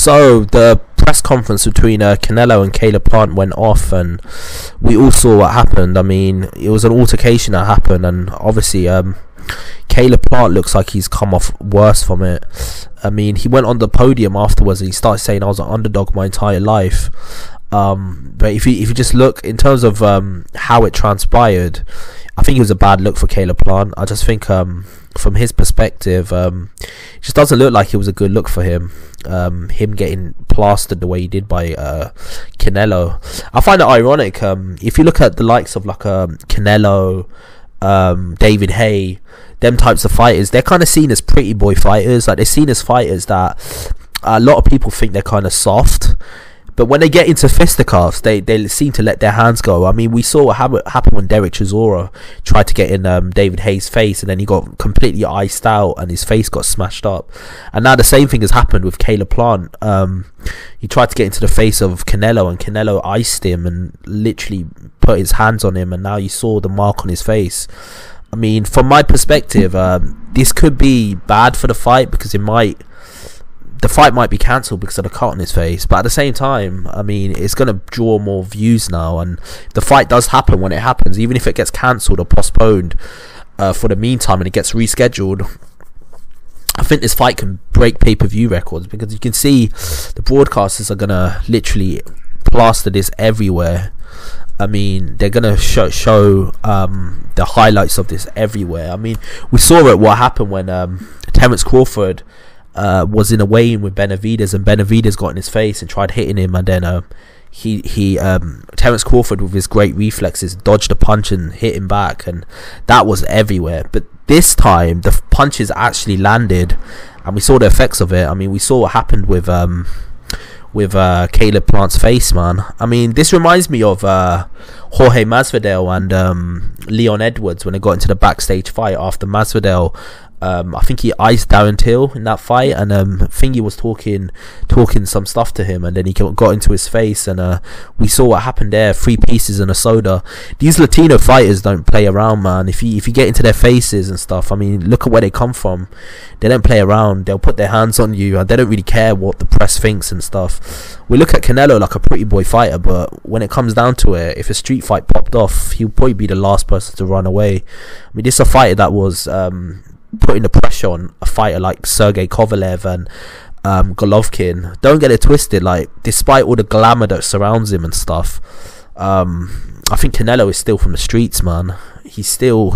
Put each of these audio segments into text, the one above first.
So the press conference between Canelo and Caleb Plant went off, and we all saw what happened. I mean, it was an altercation that happened, and obviously Caleb Plant looks like he's come off worse from it. I mean, he went on the podium afterwards and he started saying I was an underdog my entire life. But if you just look in terms of how it transpired, I think it was a bad look for Caleb Plant. I just think from his perspective, it just doesn't look like it was a good look for him. Him getting plastered the way he did by Canelo. I find it ironic. If you look at the likes of like Canelo, David Haye, them types of fighters, they're kind of seen as pretty boy fighters. Like, they're seen as fighters that a lot of people think they're kind of soft. But when they get into fisticuffs, they seem to let their hands go. I mean, we saw what happened when Derek Chisora tried to get in David Haye's face, and then he got completely iced out and his face got smashed up. And now the same thing has happened with Caleb Plant. He tried to get into the face of Canelo, and Canelo iced him and literally put his hands on him, and now you saw the mark on his face. I mean, from my perspective, this could be bad for the fight, because the fight might be cancelled because of the cut on his face. But at the same time, I mean, it's going to draw more views now, and the fight does happen when it happens, even if it gets cancelled or postponed for the meantime and it gets rescheduled. I think this fight can break pay-per-view records, because you can see the broadcasters are going to literally plaster this everywhere. I mean, they're going to show the highlights of this everywhere. I mean, we saw it, what happened when Terence Crawford was in a weigh-in with Benavidez, and Benavidez got in his face and tried hitting him, and then Terence Crawford, with his great reflexes, dodged a punch and hit him back, and that was everywhere. But this time the punches actually landed, and we saw the effects of it. I mean, we saw what happened with Caleb Plant's face, man. I mean, this reminds me of Jorge Masvidal and Leon Edwards when they got into the backstage fight after Masvidal. I think he iced Darren Till in that fight, and Thingy was talking some stuff to him, and then he got into his face, and we saw what happened there. 3 pieces and a soda. These Latino fighters don't play around, man. If you get into their faces and stuff, I mean, look at where they come from. They don't play around. They'll put their hands on you, and they don't really care what the press thinks and stuff. We look at Canelo like a pretty boy fighter, but when it comes down to it, if a street fight popped off, he'll probably be the last person to run away. I mean, this is a fighter that was putting the pressure on a fighter like Sergey Kovalev and Golovkin. Don't get it twisted. Like, despite all the glamour that surrounds him and stuff, I think Canelo is still from the streets, man. He's still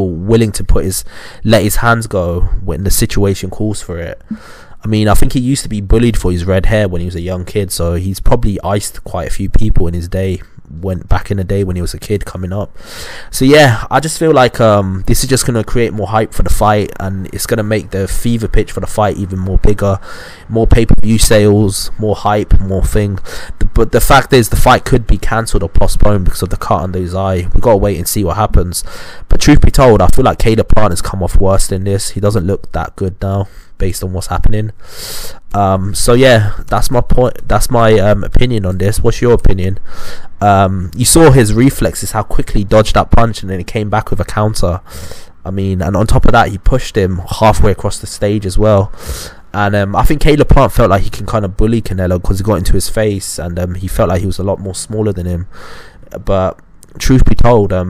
willing to let his hands go when the situation calls for it. I mean, I think he used to be bullied for his red hair when he was a young kid, so he's probably iced quite a few people in his day, back in the day when he was a kid coming up. So yeah, I just feel like this is just going to create more hype for the fight, and it's going to make the fever pitch for the fight even more bigger, more pay-per-view sales, more hype, more thing. But the fact is, the fight could be cancelled or postponed because of the cut under his eye. We've got to wait and see what happens. But truth be told, I feel like Caleb Plant has come off worse than this. He doesn't look that good now, based on what's happening. So yeah, that's my point. That's my opinion on this. What's your opinion? You saw his reflexes, how quickly he dodged that punch, and then he came back with a counter. I mean, and on top of that, he pushed him halfway across the stage as well. And I think Caleb Plant felt like he can kind of bully Canelo because he got into his face, and he felt like he was a lot more smaller than him. But truth be told, I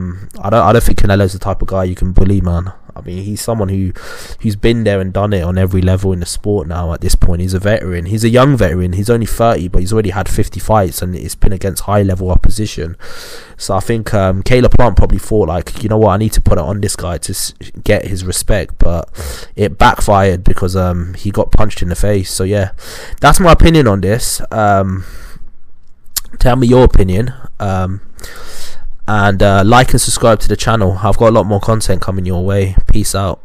don't think Canelo's the type of guy you can bully, man. I mean, he's someone who's been there and done it on every level in the sport now at this point. He's a veteran. He's a young veteran. He's only 30, but he's already had 50 fights, and it's been against high-level opposition. So I think Caleb Plant probably thought, like, you know what, I need to put it on this guy to get his respect, but it backfired because he got punched in the face. So yeah, that's my opinion on this. Tell me your opinion. And like and subscribe to the channel. I've got a lot more content coming your way. Peace out.